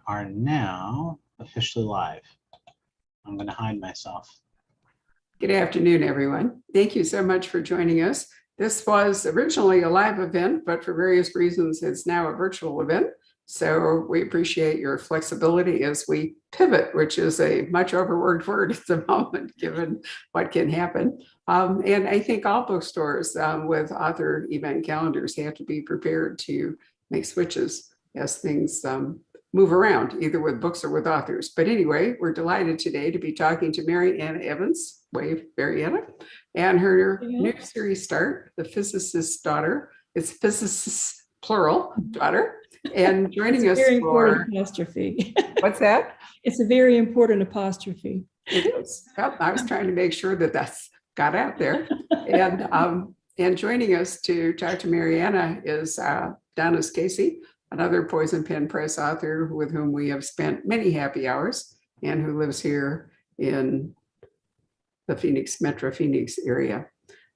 are now officially live. I'm going to hide myself. Good afternoon, everyone. Thank you so much for joining us. This was originally a live event, but for various reasons, it's now a virtual event. So we appreciate your flexibility as we pivot, which is a much overworked word at the moment, given what can happen. And I think all bookstores with author event calendars have to be prepared to make switches as things move around, either with books or with authors. But anyway, we're delighted today to be talking to Mary Anna Evans, wave Mariana, and her new series start, The Physicist's Daughter. It's Physicist's plural, daughter. And joining us very for important apostrophe. What's that? It's a very important apostrophe. It is. Yep, I was trying to make sure that that's got out there. And joining us to talk to Mariana is Donis Casey, another Poison Pen Press author with whom we have spent many happy hours and who lives here in the Metro Phoenix area.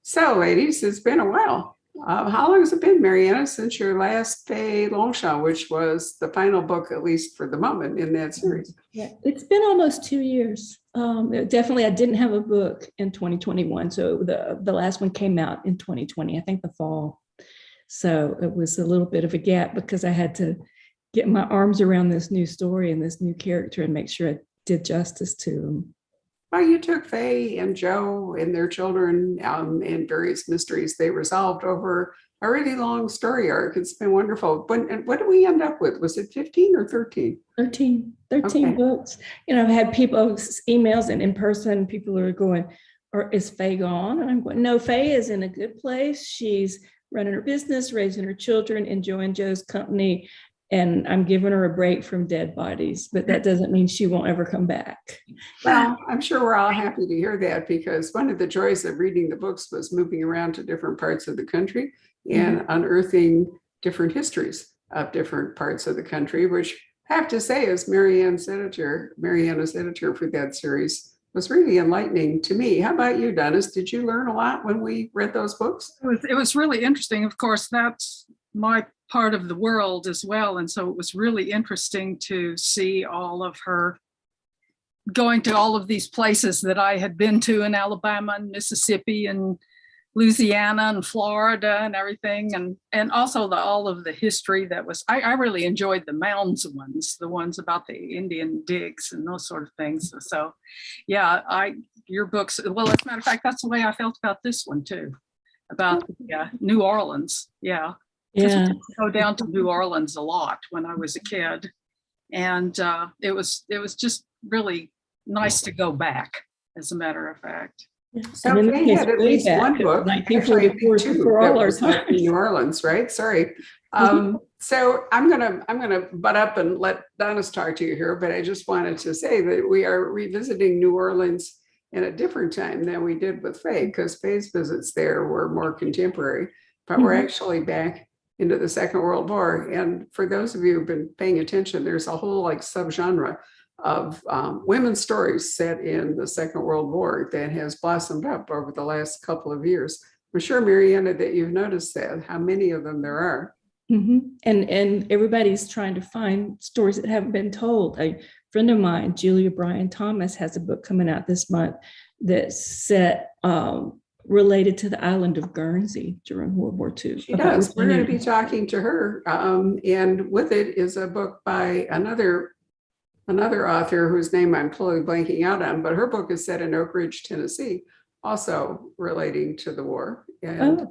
So, ladies, it's been a while. How long has it been, Mariana, since your last Fay Longchamp, which was the final book, at least for the moment, in that series? Yeah, it's been almost 2 years. Definitely, I didn't have a book in 2021. So the last one came out in 2020, I think the fall. So it was a little bit of a gap because I had to get my arms around this new story and this new character and make sure I did justice to them. Well, you took Faye and Joe and their children and various mysteries they resolved over a really long story arc. It's been wonderful. What did we end up with? Was it 15 or 13? 13 Okay. books. You know, I've had people emails and in person, people are going, or is Faye gone? And I'm going, no, Faye is in a good place. She's running her business, raising her children, enjoying Joe's company. And I'm giving her a break from dead bodies, but that doesn't mean she won't ever come back. Well, I'm sure we're all happy to hear that, because one of the joys of reading the books was moving around to different parts of the country and unearthing different histories of different parts of the country, which I have to say, as Mariana's editor for that series, was really enlightening to me. How about you, Donis? Did you learn a lot when we read those books? It was really interesting. Of course, that's my part of the world as well. And so it was really interesting to see all of her going to all of these places that I had been to in Alabama and Mississippi and Louisiana and Florida and everything. And also all of the history that was, I really enjoyed the mounds ones, the ones about the Indian digs and those sort of things. So yeah, your books, well, as a matter of fact, that's the way I felt about this one too, about New Orleans. Yeah. Yeah. Go down to New Orleans a lot when I was a kid, and it was just really nice to go back, as a matter of fact. So they had at least one book, 1944 for all our time. In New Orleans, right? Sorry. So I'm gonna butt up and let Donis talk to you here, but I just wanted to say that we are revisiting New Orleans in a different time than we did with Faye, because Faye's visits there were more contemporary, but we're actually back into the Second World War. And for those of you who've been paying attention, there's a whole subgenre of women's stories set in the Second World War that has blossomed up over the last couple of years. I'm sure, Mariana, that you've noticed that, how many of them there are. And everybody's trying to find stories that haven't been told. A friend of mine, Julia Bryan Thomas, has a book coming out this month that's set related to the island of Guernsey during World War II. She does. We're going to be talking to her. And with it is a book by another author whose name I'm totally blanking out on, but her book is set in Oak Ridge, Tennessee, also relating to the war. And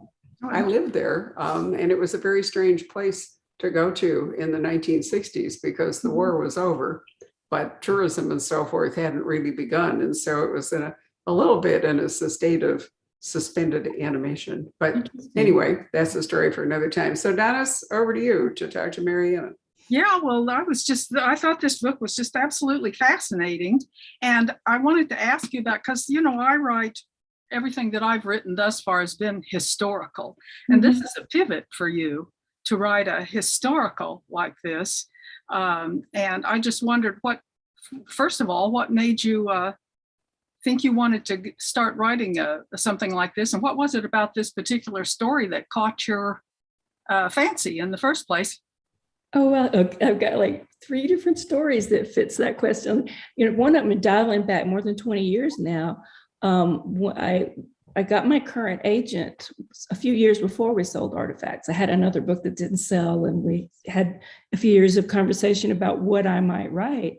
I lived there. And it was a very strange place to go to in the 1960s because the war was over, but tourism and so forth hadn't really begun. And so it was in a little bit in a state of suspended animation. But anyway, that's a story for another time. So Donis, over to you to talk to Mariana. Yeah, well, I thought this book was just absolutely fascinating. And I wanted to ask you about, because, I write, everything that I've written thus far has been historical. And this is a pivot for you to write a historical like this. And I just wondered first of all, what made you think you wanted to start writing something like this? And what was it about this particular story that caught your fancy in the first place? Oh, well, okay, I've got like 3 different stories that fits that question. One of them dialing back more than 20 years now. I got my current agent a few years before we sold Artifacts. I had another book that didn't sell, and we had a few years of conversation about what I might write.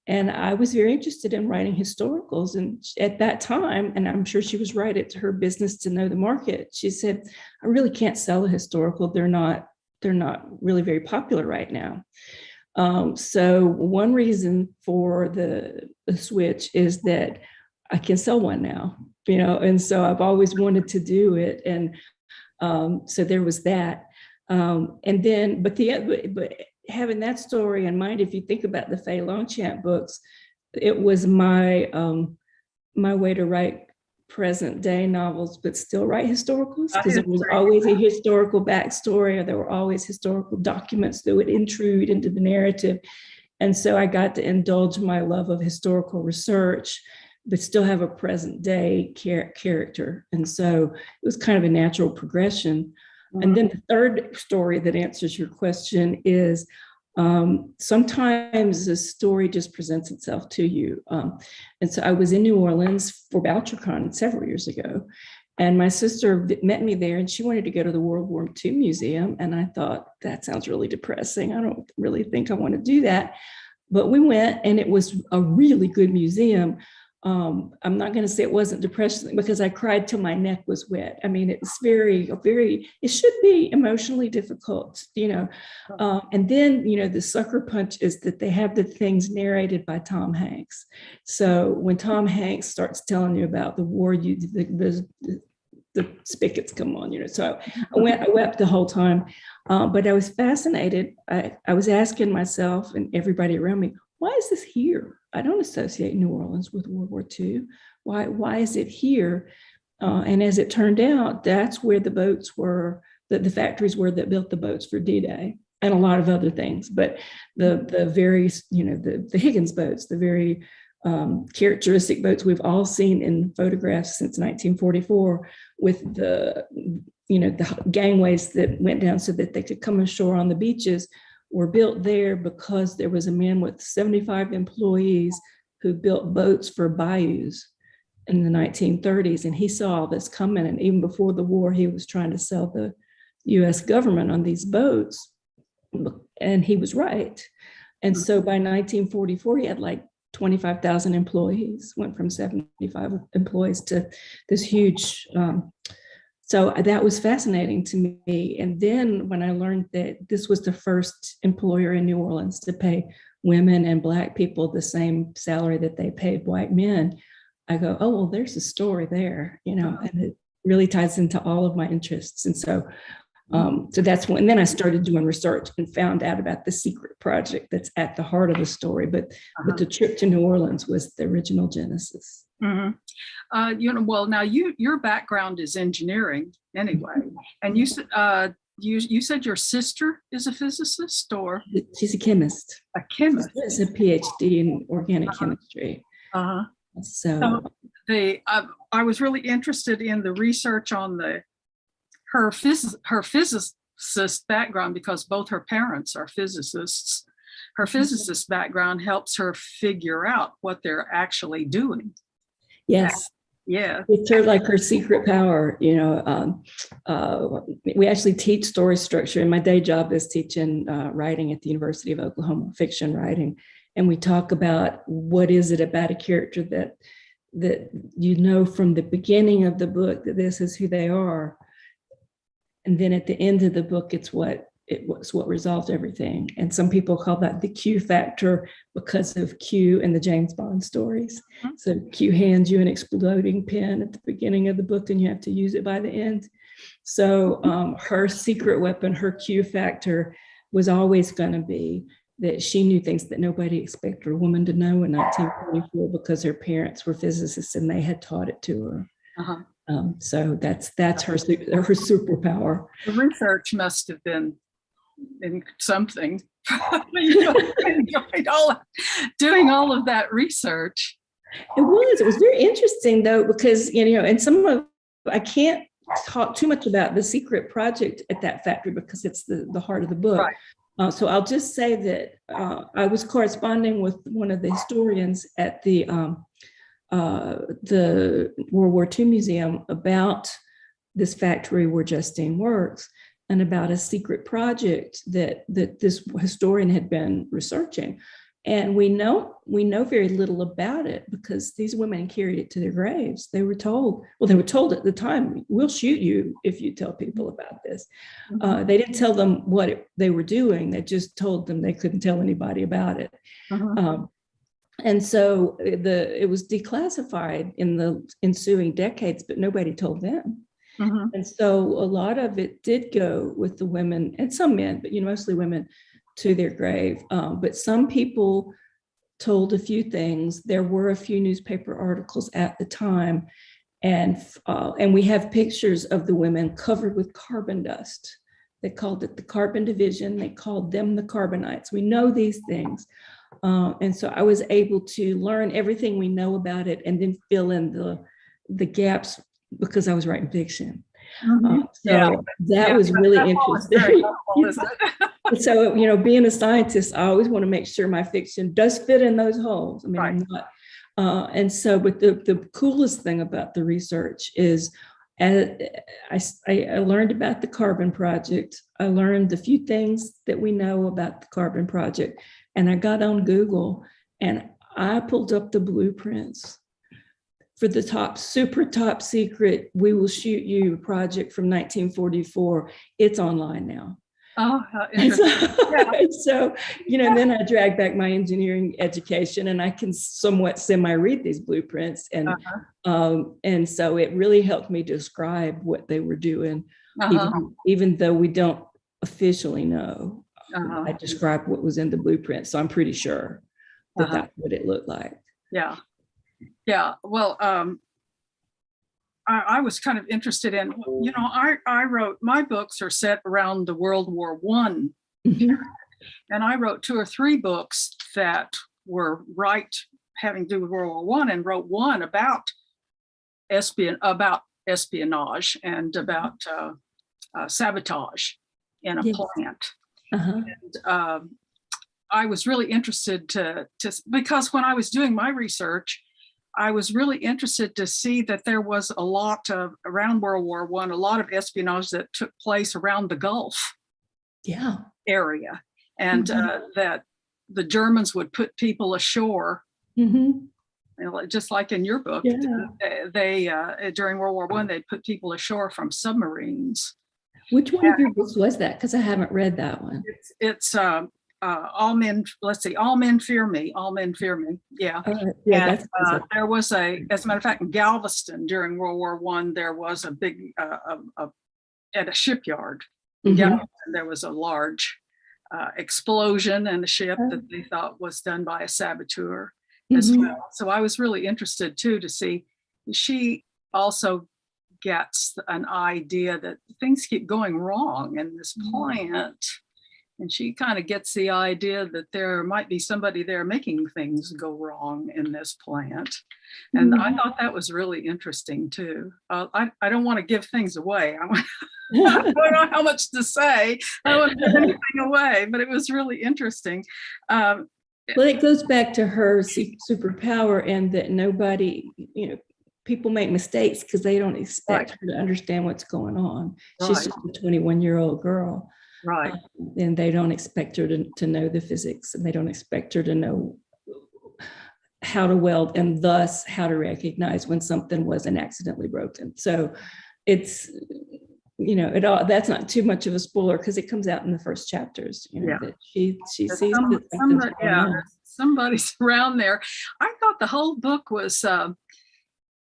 And I was very interested in writing historicals. And at that time, and I'm sure she was right, it's her business to know the market. She said, I really can't sell a historical. They're not really very popular right now. So one reason for the switch is that I can sell one now, and so I've always wanted to do it. And so there was that. And then, but having that story in mind, if you think about the Faye Longchamp books, it was my way to write present day novels, but still write historicals, because there was always a historical backstory, or there were always historical documents that would intrude into the narrative. And so I got to indulge my love of historical research, but still have a present day character. And so it was kind of a natural progression. And then the third story that answers your question is sometimes a story just presents itself to you. And so I was in New Orleans for BoucherCon several years ago, and my sister met me there, and she wanted to go to the World War II Museum. And I thought, that sounds really depressing. I don't really think I want to do that. But we went, and it was a really good museum. I'm not going to say it wasn't depressing, because I cried till my neck was wet. I mean, it's it should be emotionally difficult, and then, the sucker punch is that they have the things narrated by Tom Hanks. So when Tom Hanks starts telling you about the war, the spigots come on, so I wept the whole time. But I was fascinated. I was asking myself and everybody around me, why is this here? I don't associate New Orleans with World War II. Why is it here? And as it turned out, that's where the boats were, the factories were that built the boats for D-Day and a lot of other things. But the very, the Higgins boats, the very characteristic boats we've all seen in photographs since 1944, with the gangways that went down so that they could come ashore on the beaches, were built there because there was a man with 75 employees who built boats for bayous in the 1930s. And he saw all this coming. And even before the war, he was trying to sell the US government on these boats. And he was right. And so by 1944, he had like 25,000 employees, went from 75 employees to this huge. So that was fascinating to me. And then when I learned that this was the first employer in New Orleans to pay women and Black people the same salary that they paid white men, I go, oh, well, there's a story there, and it really ties into all of my interests. And so that's when, and then I started doing research and found out about the secret project that's at the heart of the story. But the trip to New Orleans was the original genesis. Mm-hmm. Well, now your background is engineering anyway, and you said your sister is a physicist, or she's a chemist. A chemist. She's a PhD in organic chemistry. So I was really interested in the research on her physicist background, because both her parents are physicists. Her physicist background helps her figure out what they're actually doing. Yes. Yeah. It's her secret power. We actually teach story structure, and my day job is teaching writing at the University of Oklahoma, fiction writing. And we talk about what is it about a character that from the beginning of the book that this is who they are. And then at the end of the book, it's what resolved everything. And some people call that the Q factor because of Q and the James Bond stories. Mm-hmm. So Q hands you an exploding pen at the beginning of the book, and you have to use it by the end. So her secret weapon, her Q factor, was always going to be that she knew things that nobody expected a woman to know in 1944, because her parents were physicists and they had taught it to her. So that's her superpower. The research must have been in something. Doing all of that research. It was very interesting though, because and I can't talk too much about the secret project at that factory because it's the heart of the book. Right. So I'll just say that I was corresponding with one of the historians at the World War II Museum about this factory where Justine works, and about a secret project that this historian had been researching. And we know very little about it because these women carried it to their graves. They were told at the time, we'll shoot you if you tell people about this. They didn't tell them what they were doing. They just told them they couldn't tell anybody about it. And so it was declassified in the ensuing decades, but nobody told them. And so a lot of it did go with the women and some men, but mostly women, to their grave. But some people told a few things. There were a few newspaper articles at the time, and we have pictures of the women covered with carbon dust. They called it the carbon division. They called them the carbonites. We know these things. And so I was able to learn everything we know about it and then fill in the gaps because I was writing fiction. That was really interesting. So, being a scientist, I always want to make sure my fiction does fit in those holes. I mean, I'm not. But the coolest thing about the research is I learned about the Carbon Project. I learned the few things that we know about the Carbon Project. And I got on Google and I pulled up the blueprints for the super top secret, we will shoot you project from 1944. It's online now. Oh, how interesting. So, then I drag back my engineering education and I can somewhat semi-read these blueprints. And so it really helped me describe what they were doing, even though we don't officially know. I described what was in the blueprint. So I'm pretty sure that that's what it looked like. Yeah. Yeah. Well, I was kind of interested in, I wrote, my books are set around the World War I. And I wrote 2 or 3 books that were having to do with World War I, and wrote one about espionage and about sabotage in a plant. And I was really interested to because when I was doing my research, I was really interested to see that there was a lot of, around World War I, a lot of espionage that took place around the Gulf area. And that the Germans would put people ashore, just like in your book. They during World War I, they put people ashore from submarines. Which one of your books was that? Because I haven't read that one. It's All Men, All Men Fear Me, All Men Fear Me. Yeah. And there was as a matter of fact, in Galveston during World War I, there was a big, at a shipyard in Galveston, there was a large explosion in a ship that they thought was done by a saboteur as well. So I was really interested too to see, she also gets an idea that things keep going wrong in this plant. And she kind of gets the idea that there might be somebody there making things go wrong in this plant. And I thought that was really interesting too. I don't want to give things away. I don't know how much to say. I don't want to give anything away, but it was really interesting. Well, it goes back to her superpower, and that nobody, people make mistakes because they don't expect her to understand what's going on. She's just a 21-year-old girl. Right. And they don't expect her to know the physics, and they don't expect her to know how to weld, and thus how to recognize when something wasn't accidentally broken. So it's, that's not too much of a spoiler because it comes out in the first chapters, that she sees that somebody's around there. I thought the whole book was,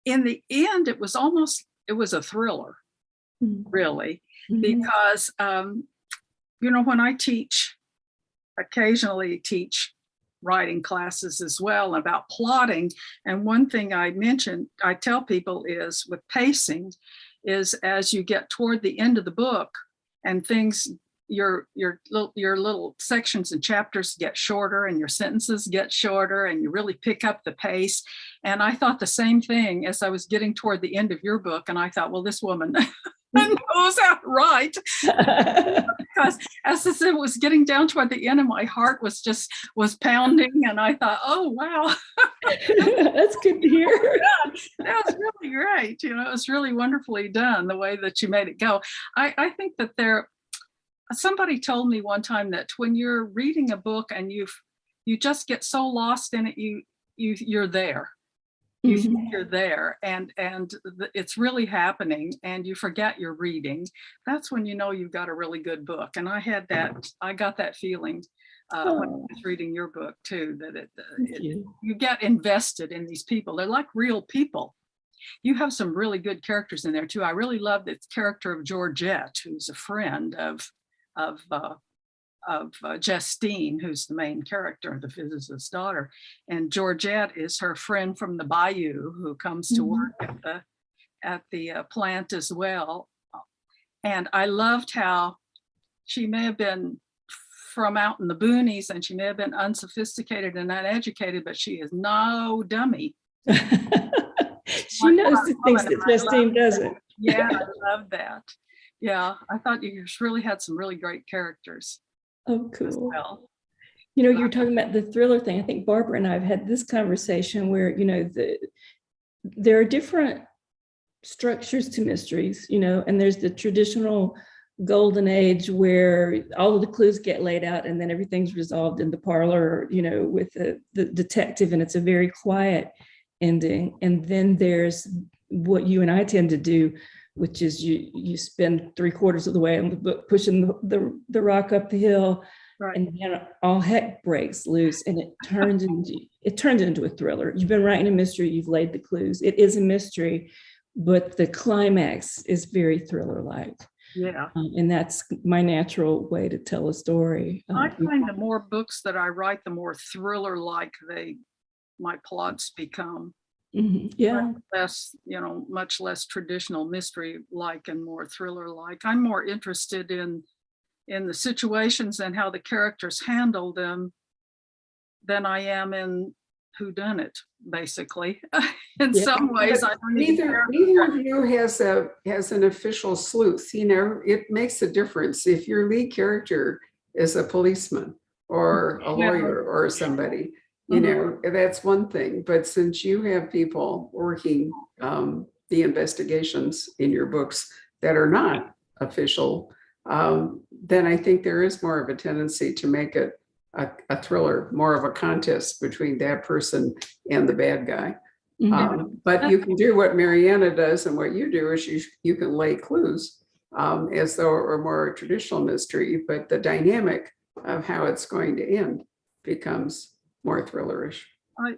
in the end, it was a thriller, really, because, when I occasionally teach writing classes as well about plotting. And one thing I tell people is with pacing is as you get toward the end of the book and things, your little sections and chapters get shorter and your sentences get shorter and you really pick up the pace. And I thought the same thing as I was getting toward the end of your book. And I thought, well, this woman, and knows how to write. Because as I said, it was getting down toward the end, and my heart was pounding, and I thought, oh wow, That's good to hear. that was really great. You know, it was really wonderfully done the way that you made it go. I think that somebody told me one time that when you're reading a book and you just get so lost in it, you're there. You think you're there, and it's really happening, and you forget you're reading. That's when you know you've got a really good book. And I got that feeling when I was reading your book too, that you get invested in these people. They're like real people. You have some really good characters in there too. I really love the character of Georgette, who's a friend of Justine, who's the main character, the physicist's daughter. And Georgette is her friend from the bayou who comes to work at the plant as well. And I loved how she may have been from out in the boonies, and she may have been unsophisticated and uneducated, but she is no dummy. She knows the things that Justine doesn't. Yeah, I love that. Yeah, I thought you just really had some really great characters. Oh, cool. Well. You know, you're talking about the thriller thing. I think Barbara and I have had this conversation where, you know, there are different structures to mysteries, you know, and there's the traditional golden age where all of the clues get laid out and then everything's resolved in the parlor, you know, with the detective, and it's a very quiet ending. And then there's what you and I tend to do, which is you spend 3/4 of the way on the book pushing the rock up the hill, right, and then all heck breaks loose, and it turns into a thriller. You've been writing a mystery, you've laid the clues. It is a mystery, but the climax is very thriller-like. Yeah, and that's my natural way to tell a story. I find the more books that I write, the more thriller-like my plots become. Yeah, much less traditional mystery-like and more thriller-like. I'm more interested in the situations and how the characters handle them than I am in whodunit, basically. In some ways, I don't neither of you has an official sleuth. You know, it makes a difference if your lead character is a policeman or a lawyer or somebody. You know, that's one thing. But since you have people working the investigations in your books that are not official, then I think there is more of a tendency to make it a thriller, more of a contest between that person and the bad guy. But you can do what Mariana does, and what you do is you can lay clues as though it were more a traditional mystery, but the dynamic of how it's going to end becomes more thrillerish.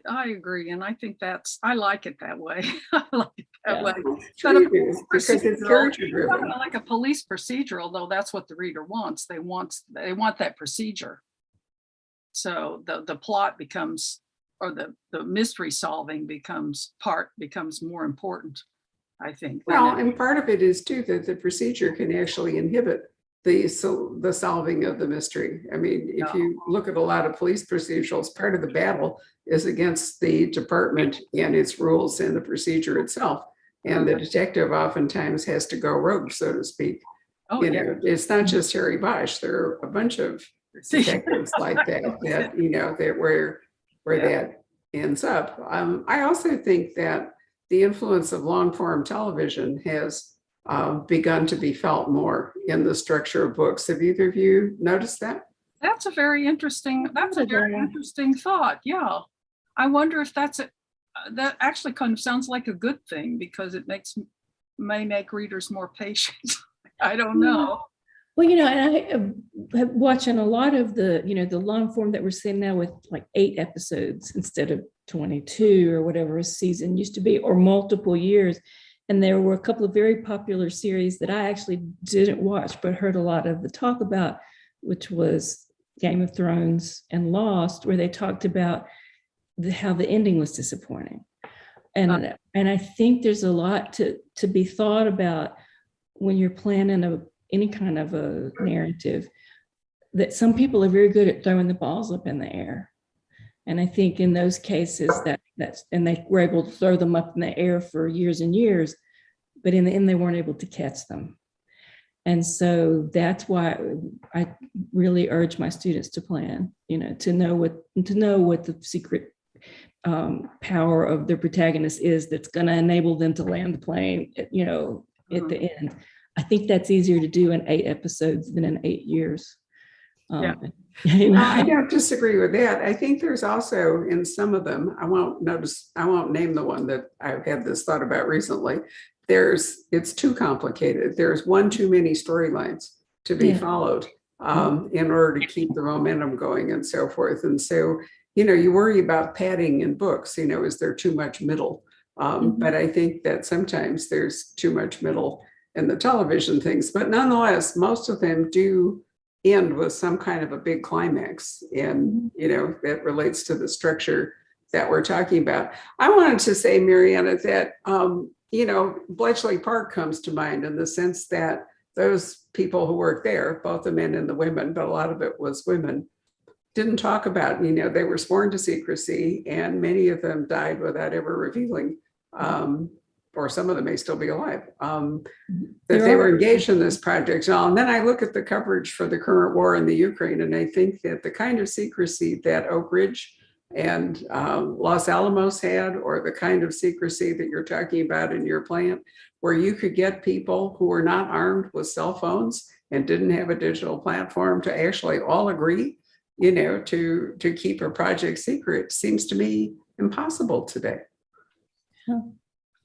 I agree, and I think I like it that way. I like it that way. Because it's character driven. Like a police procedural, though, that's what the reader wants. They want that procedure. So the plot becomes, or the mystery solving becomes more important, I think. Well, and part of it is too that the procedure can actually inhibit the solving of the mystery. I mean, if you look at a lot of police procedurals, part of the battle is against the department and its rules and the procedure itself. And the detective oftentimes has to go rogue, so to speak. You know, it's not just Harry Bosch. There are a bunch of detectives like that you know, that where that ends up. I also think that the influence of long form television has begun to be felt more in the structure of books. Have either of you noticed that? That's a very interesting thought. Yeah. I wonder if that actually kind of sounds like a good thing, because it may make readers more patient. I don't know. Well, you know, I am watching a lot of the long form that we're seeing now with like 8 episodes instead of 22 or whatever a season used to be, or multiple years. And there were a couple of very popular series that I actually didn't watch, but heard a lot of the talk about, which was Game of Thrones and Lost, where they talked about how the ending was disappointing. And I think there's a lot to be thought about when you're planning any kind of a narrative, that some people are very good at throwing the balls up in the air. And I think in those cases and they were able to throw them up in the air for years and years, but in the end, they weren't able to catch them. And so that's why I really urge my students to plan, to know what the secret power of their protagonist is that's going to enable them to land the plane, at the end. I think that's easier to do in 8 episodes than in 8 years. Yeah. I don't disagree with that. I think there's also in some of them, I won't name the one that I've had this thought about recently. It's too complicated. There's one too many storylines to be followed in order to keep the momentum going and so forth. And so, you worry about padding in books, is there too much middle? But I think that sometimes there's too much middle in the television things, but nonetheless, most of them do end with some kind of a big climax, and that relates to the structure that we're talking about. I wanted to say, Mariana, that Bletchley Park comes to mind in the sense that those people who worked there, both the men and the women, but a lot of it was women, didn't talk about, they were sworn to secrecy, and many of them died without ever revealing, or some of them may still be alive, that they were engaged in this project. And then I look at the coverage for the current war in the Ukraine, and I think that the kind of secrecy that Oak Ridge and Los Alamos had, or the kind of secrecy that you're talking about in your plant, where you could get people who were not armed with cell phones and didn't have a digital platform to actually all agree, to keep a project secret, seems to me impossible today.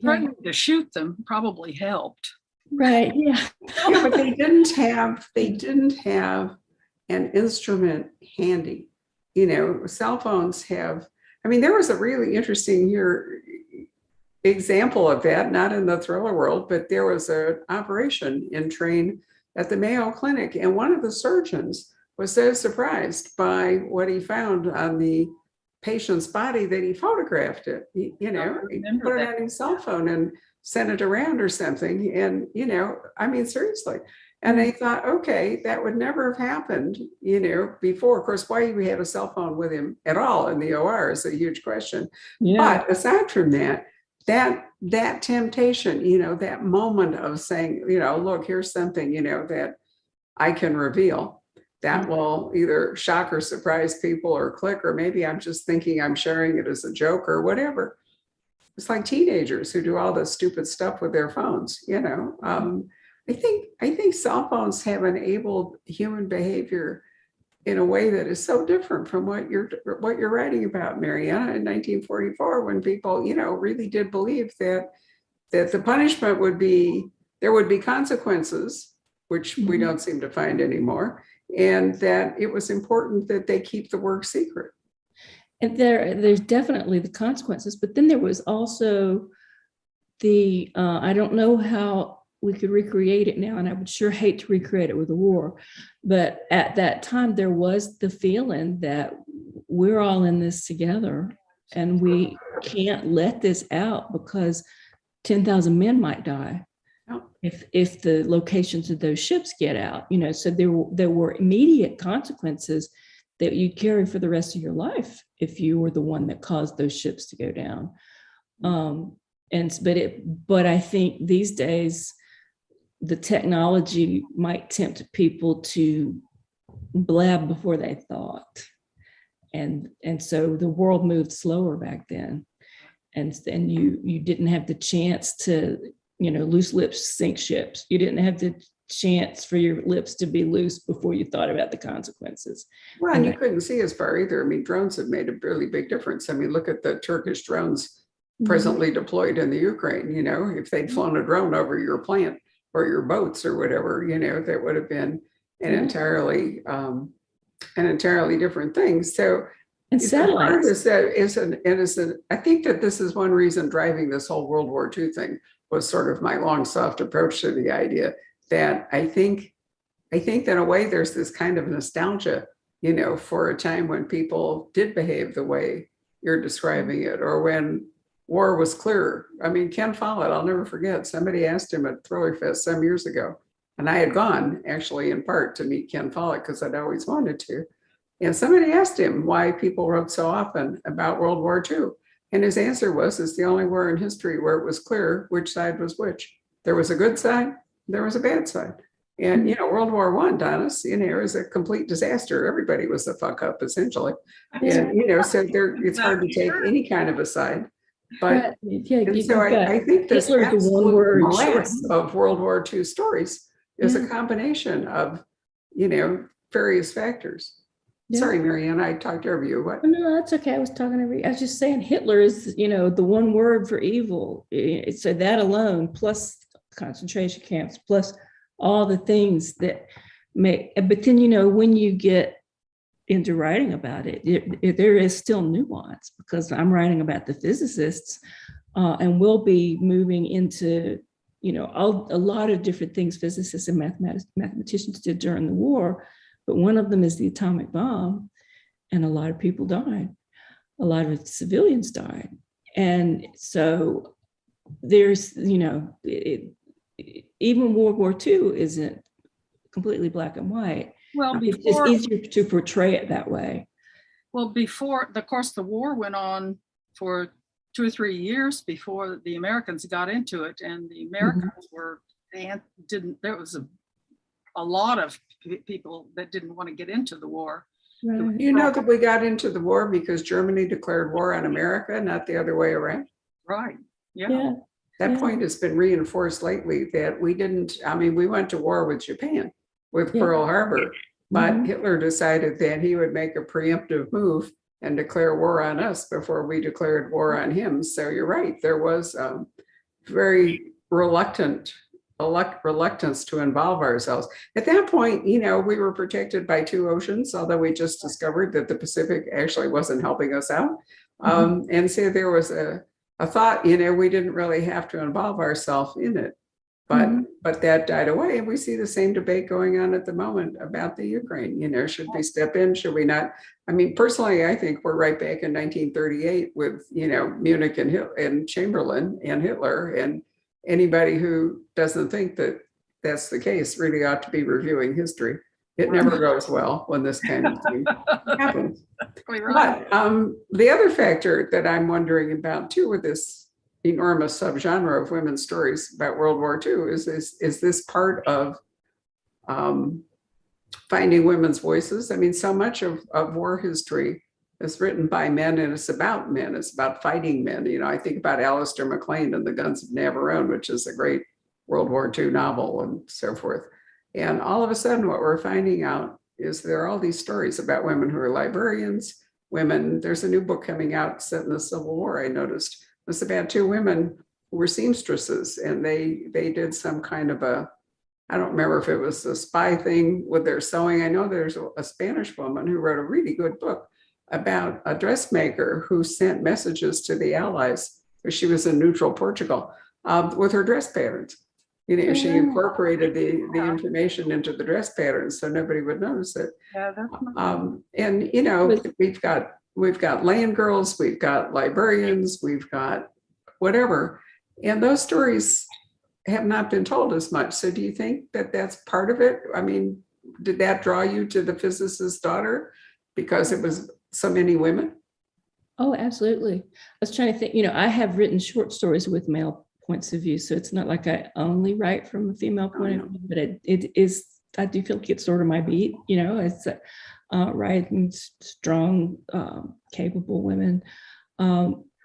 Threatening to shoot them probably helped. Right. Yeah. Yeah, but they didn't have an instrument handy. Cell phones have, there was a really interesting example of that, not in the thriller world, but there was an operation in train at the Mayo Clinic, and one of the surgeons was so surprised by what he found on the patient's body that he photographed it. He put it on his cell phone and sent it around or something. And, seriously. And I thought, okay, that would never have happened, before. Of course, why he had a cell phone with him at all in the OR is a huge question. Yeah. But aside from that temptation, that moment of saying, look, here's something, that I can reveal, that will either shock or surprise people or click, or maybe I'm just thinking I'm sharing it as a joke or whatever. It's like teenagers who do all this stupid stuff with their phones, I think cell phones have enabled human behavior in a way that is so different from what you're writing about, Mariana, in 1944, when people, really did believe that the punishment would be, there would be consequences, which we don't seem to find anymore, and that it was important that they keep the work secret. And there's definitely the consequences, but then there was also the, I don't know how we could recreate it now, and I would sure hate to recreate it with a war, but at that time there was the feeling that we're all in this together and we can't let this out because 10,000 men might die if the locations of those ships get out, so there were immediate consequences that you'd carry for the rest of your life if you were the one that caused those ships to go down. But I think these days the technology might tempt people to blab before they thought, and so the world moved slower back then, and you didn't have the chance to, loose lips sink ships. You didn't have the chance for your lips to be loose before you thought about the consequences. Well, and you couldn't see as far either. Drones have made a really big difference. Look at the Turkish drones presently deployed in the Ukraine. If they'd flown a drone over your plant or your boats or whatever, that would have been an entirely different thing. So, and satellites. I think that this is one reason driving this whole World War II thing was sort of my long, soft approach to the idea, that I think that in a way there's this kind of nostalgia, for a time when people did behave the way you're describing it, or when war was clearer. Ken Follett, I'll never forget, somebody asked him at Thriller Fest some years ago, and I had gone actually in part to meet Ken Follett because I'd always wanted to. And somebody asked him why people wrote so often about World War II. And his answer was, it's the only war in history where it was clear which side was which. There was a good side, there was a bad side. And, World War I, Donis, it was a complete disaster. Everybody was a fuck up essentially. And, so it's hard to take any kind of a side. But Yeah, and so I think this Hitler, the one absolute word morass of World War II stories is a Yeah. combination of, various factors. Yeah. Sorry, Marianne, I talked over you. What? Oh, no, that's okay. I was just saying Hitler is, the one word for evil. So that alone, plus concentration camps, plus all the things that but then, when you get into writing about it, there is still nuance, because I'm writing about the physicists, and we'll be moving into, a lot of different things physicists and mathematicians did during the war. But one of them is the atomic bomb, and a lot of people died. A lot of civilians died. And so there's, even World War II isn't completely black and white. Well, It's just easier to portray it that way. Well, of course, the war went on for 2 or 3 years before the Americans got into it, and the Americans there was a lot of people that didn't want to get into the war. Right. You know that we got into the war because Germany declared war on America, not the other way around. Right. Yeah. That point has been reinforced lately, that we went to war with Japan, with Pearl Harbor, but Hitler decided that he would make a preemptive move and declare war on us before we declared war on him. So you're right, there was very reluctance to involve ourselves. At that point, we were protected by 2 oceans, although we just discovered that the Pacific actually wasn't helping us out. And so there was a thought, we didn't really have to involve ourselves in it. But that died away. And we see the same debate going on at the moment about the Ukraine. Should we step in? Should we not? Personally, I think we're right back in 1938 with, Munich and Chamberlain and Hitler, and anybody who doesn't think that that's the case really ought to be reviewing history. It never goes well when this kind of thing happens. But the other factor that I'm wondering about too, with this enormous subgenre of women's stories about World War II, is this part of finding women's voices? So much of war history is written by men, and it's about men. It's about fighting men. I think about Alistair MacLean and The Guns of Navarone, which is a great World War II novel and so forth. And all of a sudden, what we're finding out is there are all these stories about women who are librarians, women. There's a new book coming out set in the Civil War, I noticed. It's about 2 women who were seamstresses, and they did some kind of I don't remember if it was a spy thing with their sewing. I know there's a Spanish woman who wrote a really good book about a dressmaker who sent messages to the Allies, where she was in neutral Portugal, with her dress patterns. She incorporated the information into the dress patterns so nobody would notice it. Yeah, and we've got land girls, we've got librarians, we've got whatever, and those stories have not been told as much. So do you think that that's part of it? Did that draw you to The Physicist's Daughter because it was so many women? Oh, absolutely. I was trying to think, I have written short stories with male points of view, so it's not like I only write from a female point of view, but it is, I do feel like it's sort of my beat, it's writing strong, capable women.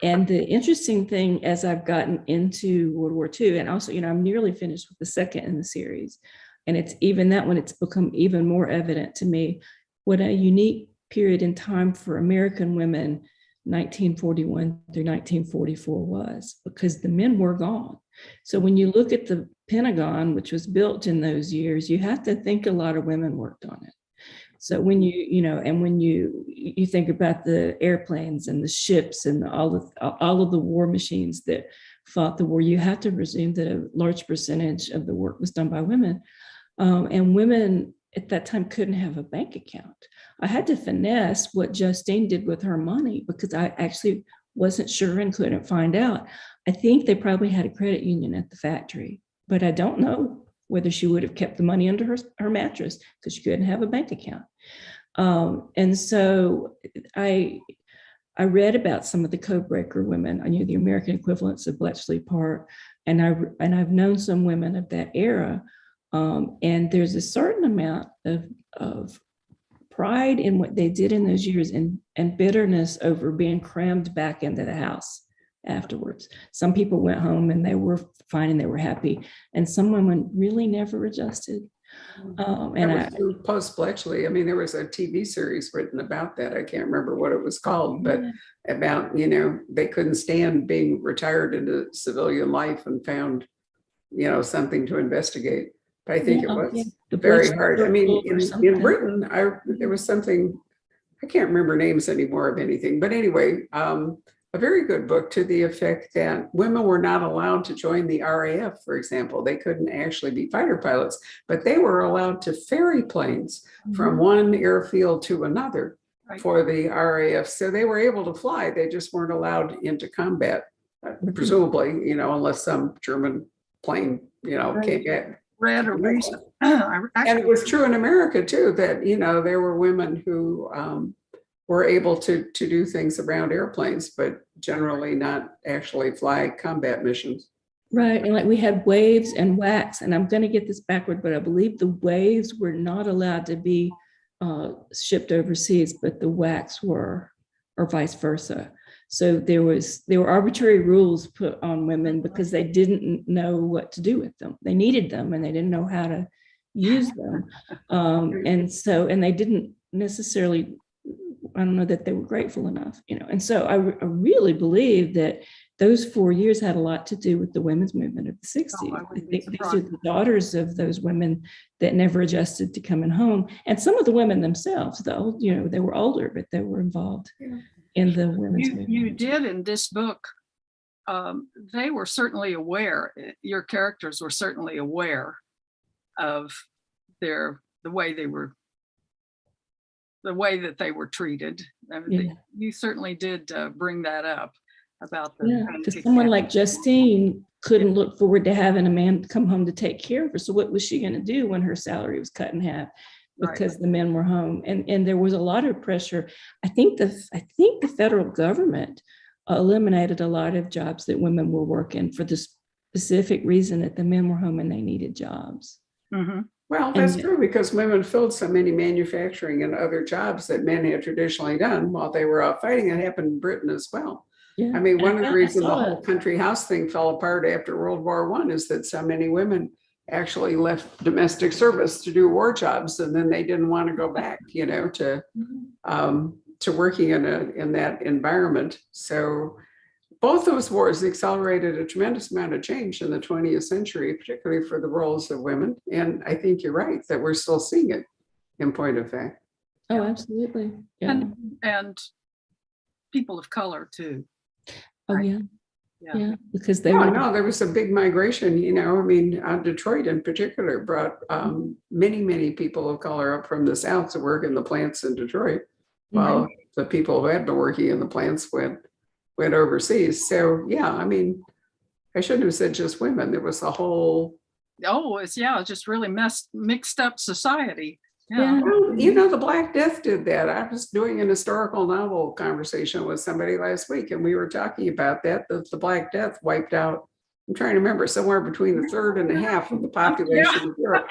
And the interesting thing, as I've gotten into World War II, and also, I'm nearly finished with the second in the series, and it's even that one, it's become even more evident to me what a unique period in time for American women 1941 through 1944 was, because the men were gone. So when you look at the Pentagon, which was built in those years, you have to think a lot of women worked on it. So when and when you think about the airplanes and the ships and all of the war machines that fought the war, you have to presume that a large percentage of the work was done by women. And women at that time couldn't have a bank account. I had to finesse what Justine did with her money because I actually wasn't sure and couldn't find out. I think they probably had a credit union at the factory, but I don't know whether she would have kept the money under her mattress because she couldn't have a bank account. And so I read about some of the codebreaker women. I knew the American equivalents of Bletchley Park, and I've known some women of that era And there's a certain amount of pride in what they did in those years and bitterness over being crammed back into the house afterwards. Some people went home and they were fine and they were happy, and some women really never adjusted. Post-Bletchley, I mean, there was a TV series written about that. I can't remember what it was called, but about, they couldn't stand being retired into civilian life and found, something to investigate. But I think it was very hard. I mean, in Britain, there was something, I can't remember names anymore of anything, but anyway, a very good book to the effect that women were not allowed to join the RAF, for example. They couldn't actually be fighter pilots, but they were allowed to ferry planes from one airfield to another for the RAF. So they were able to fly. They just weren't allowed into combat, presumably, unless some German plane, came back. Read a reason. And it was true in America too, that, there were women who were able to do things around airplanes, but generally not actually fly combat missions. Right. And like we had waves and WACs, and I'm going to get this backward, but I believe the waves were not allowed to be shipped overseas, but the WACs were, or vice versa. So there were arbitrary rules put on women because they didn't know what to do with them. They needed them and they didn't know how to use them. And they didn't necessarily, I don't know that they were grateful enough, And so I really believe that those 4 years had a lot to do with the women's movement of the 60s. I think these are the daughters of those women that never adjusted to coming home. And some of the women themselves, though, they were older, but they were involved in the women's movement. You did in this book, they were certainly aware, your characters were certainly aware of the way that they were treated. I mean, you certainly did bring that up about the because someone like Justine couldn't look forward to having a man come home to take care of her. So what was she going to do when her salary was cut in half because the men were home? And there was a lot of pressure. I think the federal government eliminated a lot of jobs that women were working for the specific reason that the men were home and they needed jobs. Mm-hmm. Well, that's true because women filled so many manufacturing and other jobs that men had traditionally done while they were out fighting. It happened in Britain as well. Yeah. I mean, one of the reasons the whole country house thing fell apart after World War I is that so many women actually left domestic service to do war jobs, and then they didn't want to go back, to working in that environment. So both those wars accelerated a tremendous amount of change in the 20th century, particularly for the roles of women. And I think you're right that we're still seeing it in point of fact. Oh, absolutely. Yeah. And people of color too. Oh, right? Yeah. Because they there was a big migration, Detroit in particular brought many people of color up from the South to work in the plants in Detroit, while the people who had been working in the plants went overseas. So I shouldn't have said just women. There was a whole just really mixed up society. Yeah. Well, the Black Death did that. I was doing an historical novel conversation with somebody last week, and we were talking about that the Black Death wiped out, I'm trying to remember, somewhere between a third and a half of the population of Europe.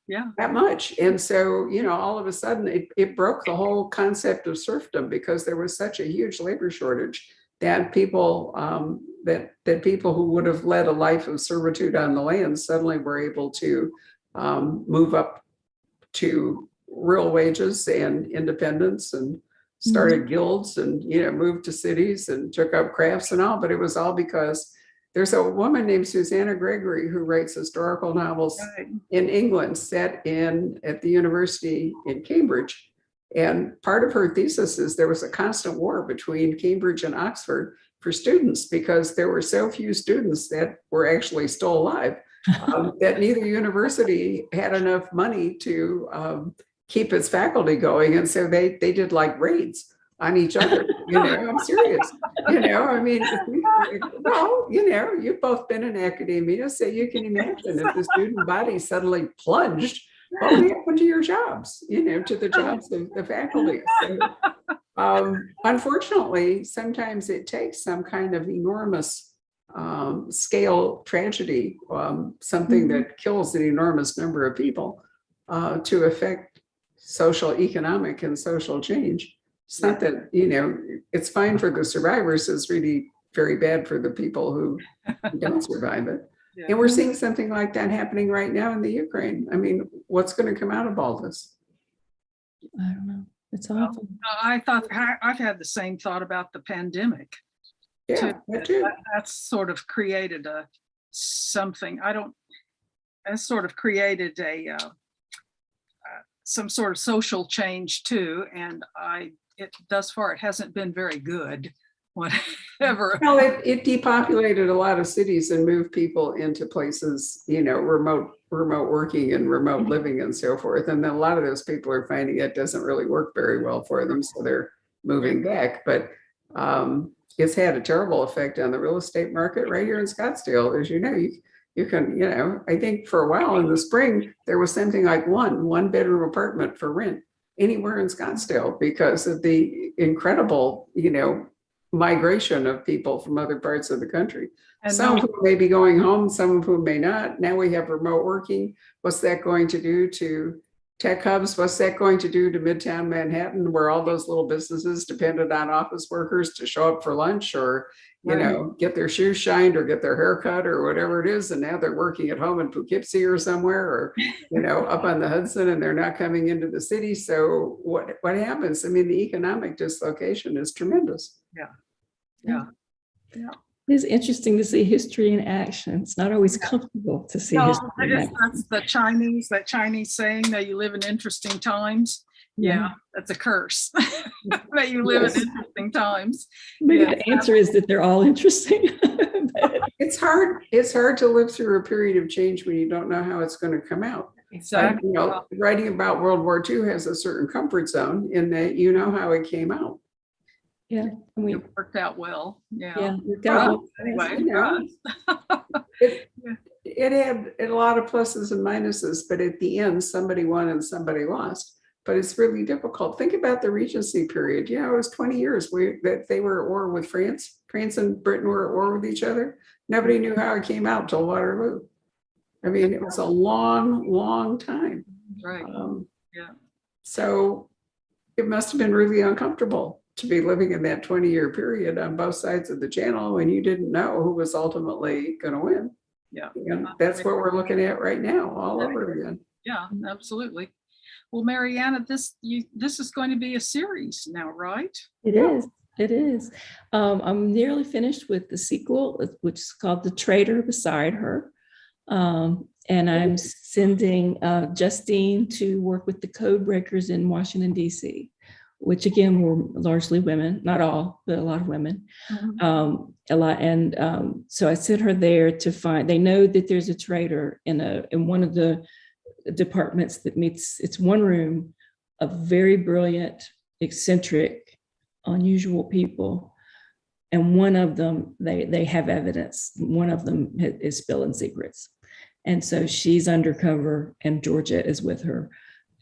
Yeah. That much. And so, all of a sudden it broke the whole concept of serfdom because there was such a huge labor shortage that people that people who would have led a life of servitude on the land suddenly were able to move up to real wages and independence and started guilds and, moved to cities and took up crafts and all. But it was all because there's a woman named Susanna Gregory who writes historical novels in England set at the university in Cambridge. And part of her thesis is there was a constant war between Cambridge and Oxford for students because there were so few students that were actually still alive that neither university had enough money to keep its faculty going. And so they did like raids on each other. I'm serious. You've both been in academia, so you can imagine if the student body suddenly plunged, what would happen to your jobs, to the jobs of the faculty. So, unfortunately, sometimes it takes some kind of enormous scale tragedy, something that kills an enormous number of people, to affect social, economic, and social change. It's not that, it's fine for the survivors. It's really very bad for the people who don't survive it. Yeah. And we're seeing something like that happening right now in the Ukraine. I mean, what's going to come out of all this? I don't know. It's awful. I've had the same thought about the pandemic. Yeah, that too. That's sort of created something. That's sort of created some sort of social change too. And thus far, it hasn't been very good. Whatever. Well, it depopulated a lot of cities and moved people into places, remote working and remote living and so forth. And then a lot of those people are finding it doesn't really work very well for them, so they're moving back. But it's had a terrible effect on the real estate market right here in Scottsdale. As you know, you can, I think for a while in the spring, there was something like one bedroom apartment for rent anywhere in Scottsdale because of the incredible, migration of people from other parts of the country. And some of whom may be going home, some of whom may not. Now we have remote working. What's that going to do to tech hubs? What's that going to do to Midtown Manhattan, where all those little businesses depended on office workers to show up for lunch or, get their shoes shined or get their hair cut or whatever it is. And now they're working at home in Poughkeepsie or somewhere, or, up on the Hudson, and they're not coming into the city. So what happens? I mean, the economic dislocation is tremendous. Yeah. It's interesting to see history in action. It's not always comfortable to see history in action. That's that Chinese saying that you live in interesting times. Yeah, that's a curse. That you live in interesting times. Maybe the answer is that they're all interesting. It's hard to live through a period of change when you don't know how it's going to come out. Exactly. Writing about World War II has a certain comfort zone in that you know how it came out. Yeah, it worked out well. We've got anyway, it had a lot of pluses and minuses, but at the end, somebody won and somebody lost. But it's really difficult. Think about the Regency period. It was 20 years that they were at war with France. France and Britain were at war with each other. Nobody knew how it came out till Waterloo. I mean, it was a long, long time. Right. So it must have been really uncomfortable to be living in that 20-year period on both sides of the channel when you didn't know who was ultimately going to win. Yeah. And that's what we're looking at right now, all over again. Yeah, absolutely. Well, Mariana, this is going to be a series now, right? It is. I'm nearly finished with the sequel, which is called The Traitor Beside Her. And I'm sending Justine to work with the code breakers in Washington, D.C., which again were largely women, not all, but a lot of women. A lot. And so I sent her there to find, they know that there's a traitor in one of the departments that meets, it's one room of very brilliant, eccentric, unusual people. And one of them, they have evidence. One of them is spilling secrets. And so she's undercover and Georgia is with her.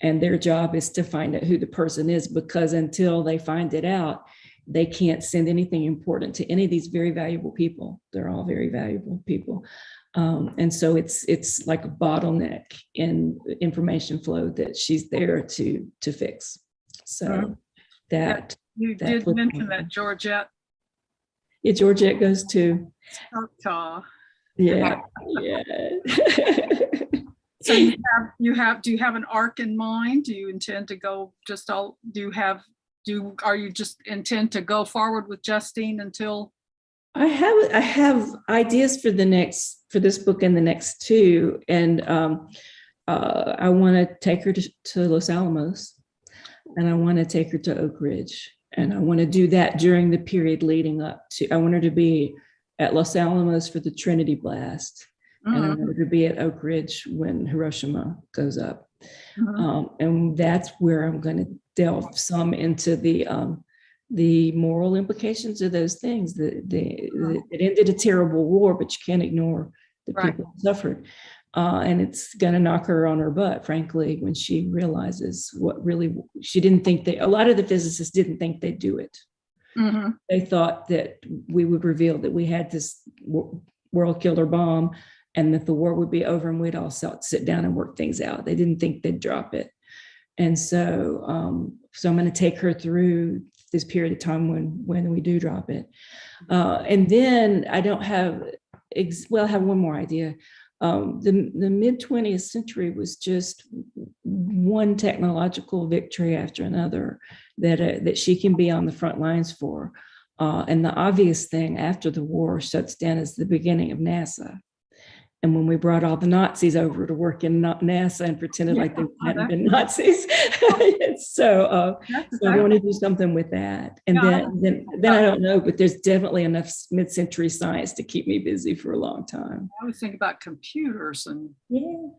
And their job is to find out who the person is, because until they find it out, they can't send anything important to any of these very valuable people. They're all very valuable people. And so it's like a bottleneck in information flow that she's there to fix. So that you did mention that Georgette. Yeah, Georgette goes to. Yeah. So do you have an arc in mind? Do you intend to go are you just intend to go forward with Justine until? I have ideas for this book and the next two. And I want to take her to Los Alamos, and I want to take her to Oak Ridge. And I want to do that during the period leading up to, I want her to be at Los Alamos for the Trinity blast. And I want her to be at Oak Ridge when Hiroshima goes up. And that's where I'm going to delve some into the moral implications of those things. It ended a terrible war, but you can't ignore the people who suffered. And it's going to knock her on her butt, frankly, when she realizes what really, she didn't think a lot of the physicists didn't think they'd do it. Mhm. They thought that we would reveal that we had this world killer bomb and that the war would be over and we'd all sit down and work things out. They didn't think they'd drop it. And so, so I'm going to take her through this period of time when we do drop it. And then I don't have, well, I have one more idea. The mid 20th century was just one technological victory after another that she can be on the front lines for. And the obvious thing after the war shuts down is the beginning of NASA. And when we brought all the Nazis over to work in NASA and pretended like they hadn't been Nazis. So I want to do something with that. And then I don't know, but there's definitely enough mid-century science to keep me busy for a long time. I would think about computers and Well,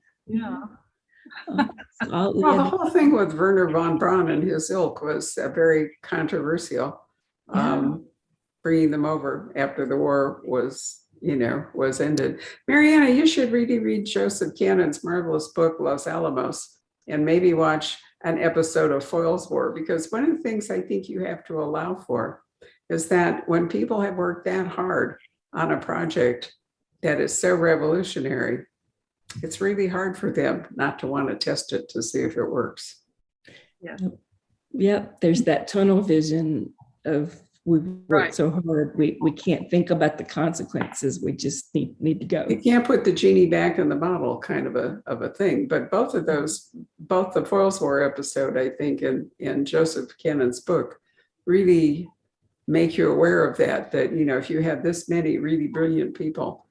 the whole thing with Werner von Braun and his ilk was very controversial. Bringing them over after the war was ended. Mariana, you should really read Joseph Cannon's marvelous book, Los Alamos, and maybe watch an episode of Foyle's War, because one of the things I think you have to allow for is that when people have worked that hard on a project that is so revolutionary, it's really hard for them not to want to test it to see if it works. Yep. There's that tunnel vision of we've worked so hard, we can't think about the consequences. We just need to go. You can't put the genie back in the bottle, kind of a thing. But both of those, both the Foyle's War episode, I think, and Joseph Cannon's book, really make you aware of that. If you have this many really brilliant people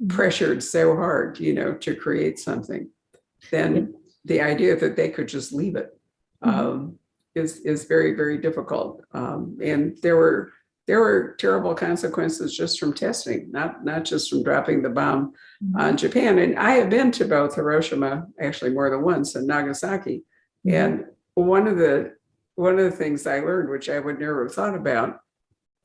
pressured so hard, to create something, then the idea that they could just leave it. Is very, very difficult. And there were terrible consequences just from testing, not just from dropping the bomb on Japan. And I have been to both Hiroshima, actually more than once, and Nagasaki. And one of the things I learned, which I would never have thought about,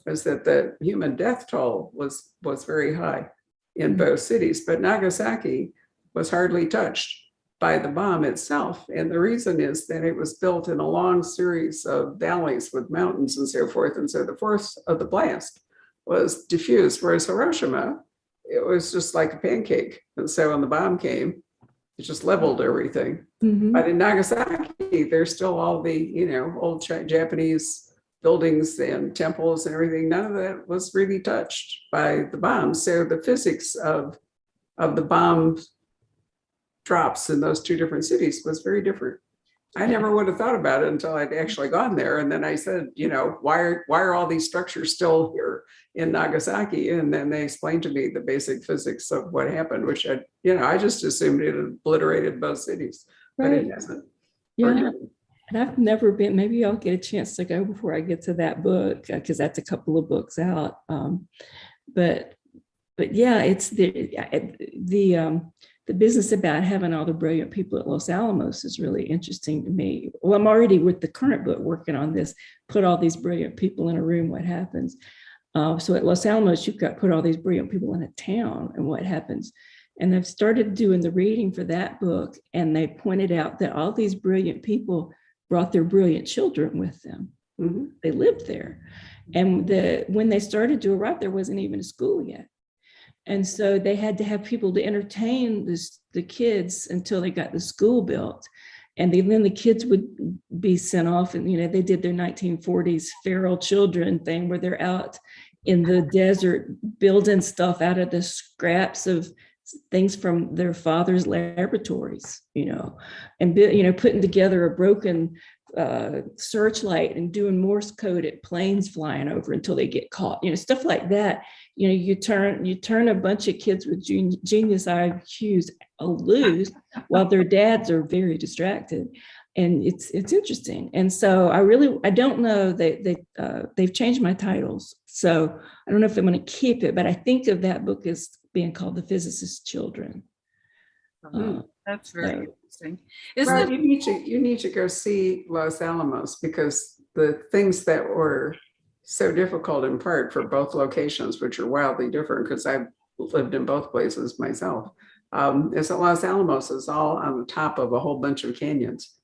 was that the human death toll was very high in both cities, but Nagasaki was hardly touched by the bomb itself. And the reason is that it was built in a long series of valleys with mountains and so forth. And so the force of the blast was diffused, whereas Hiroshima, it was just like a pancake. And so when the bomb came, it just leveled everything. But in Nagasaki, there's still all the, old Japanese buildings and temples and everything. None of that was really touched by the bomb. So the physics of the bomb drops in those two different cities was very different. I never would have thought about it until I'd actually gone there. And then I said, why are all these structures still here in Nagasaki? And then they explained to me the basic physics of what happened, which I just assumed it obliterated both cities, but it hasn't. Yeah. And I've never been, maybe I'll get a chance to go before I get to that book, because that's a couple of books out. But yeah, it's the business about having all the brilliant people at Los Alamos is really interesting to me. Well, I'm already with the current book working on this, put all these brilliant people in a room, what happens? So at Los Alamos, you've got put all these brilliant people in a town and what happens? And I've started doing the reading for that book, and they pointed out that all these brilliant people brought their brilliant children with them. They lived there. And when they started to arrive, there wasn't even a school yet. And so they had to have people to entertain the kids until they got the school built. And then the kids would be sent off, and they did their 1940s feral children thing where they're out in the desert building stuff out of the scraps of things from their father's laboratories, and putting together a broken searchlight and doing Morse code at planes flying over until they get caught, stuff like that. You turn a bunch of kids with genius IQs loose while their dads are very distracted. And it's interesting. And so I don't know, they've changed my titles. So I don't know if I'm going to keep it, but I think of that book as being called The Physicist's Children. That's very interesting. You need to go see Los Alamos, because the things that were so difficult in part for both locations, which are wildly different, because I've lived in both places myself, is that Los Alamos is all on the top of a whole bunch of canyons.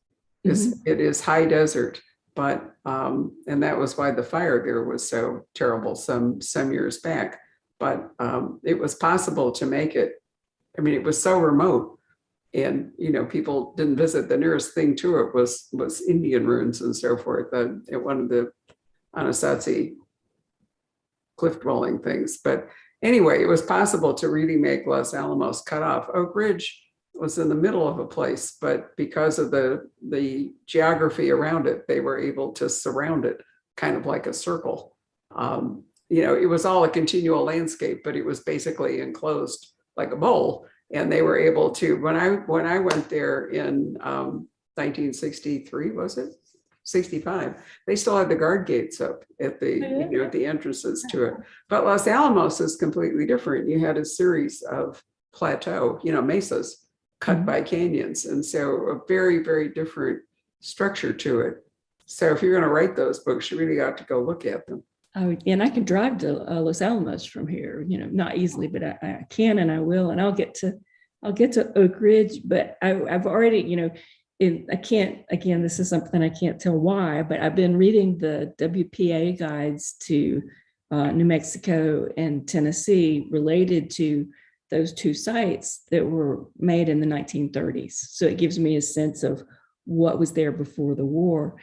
It is high desert. And that was why the fire there was so terrible some years back. But it was possible to make it. I mean, it was so remote, and people didn't visit. The nearest thing to it was Indian ruins and so forth at one of the Anasazi cliff dwelling things. But anyway, it was possible to really make Los Alamos cut off. Oak Ridge was in the middle of a place, but because of the geography around it, they were able to surround it kind of like a circle. It was all a continual landscape, but it was basically enclosed like a bowl. And they were able to, when I went there in 1963, was it? 65, they still had the guard gates up at the at the entrances to it. But Los Alamos is completely different. You had a series of plateau, mesas cut by canyons, and so a very, very different structure to it. So if you're going to write those books, you really ought to go look at them. And I can drive to Los Alamos from here, not easily, but I can and I will, and I'll get to Oak Ridge. But I've already, I can't, again, this is something I can't tell why, but I've been reading the WPA guides to New Mexico and Tennessee related to those two sites that were made in the 1930s. So it gives me a sense of what was there before the war.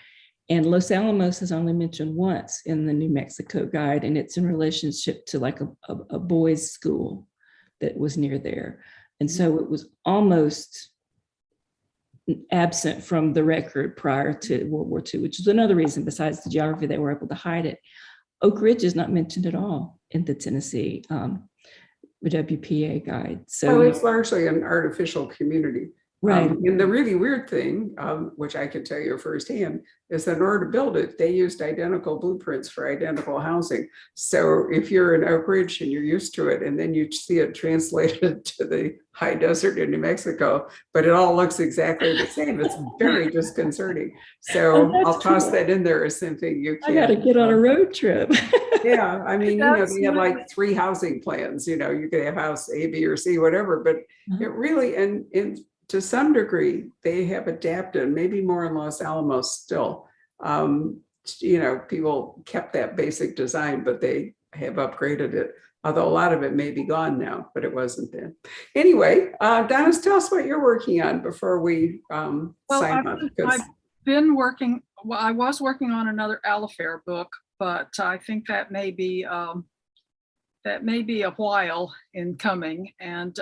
And Los Alamos is only mentioned once in the New Mexico guide, and it's in relationship to like a boys' school that was near there. And so it was almost absent from the record prior to World War II, which is another reason besides the geography they were able to hide it. Oak Ridge is not mentioned at all in the Tennessee WPA guide. So it's largely an artificial community. Right. And the really weird thing, which I can tell you firsthand, is that in order to build it, they used identical blueprints for identical housing. So if you're in Oak Ridge and you're used to it, and then you see it translated to the high desert in New Mexico, but it all looks exactly the same, it's very disconcerting. So I'll toss that in there as something you can. I got to get on a road trip. Yeah, I mean, they have like 3 housing plans. You could have house A, B, or C, whatever. But it really, and to some degree, they have adapted, maybe more in Los Alamos still. People kept that basic design, but they have upgraded it. Although a lot of it may be gone now, but it wasn't then. Anyway, Donis, tell us what you're working on before we sign up. I've been working, I was working on another Alifair book, but I think that may be a while in coming. And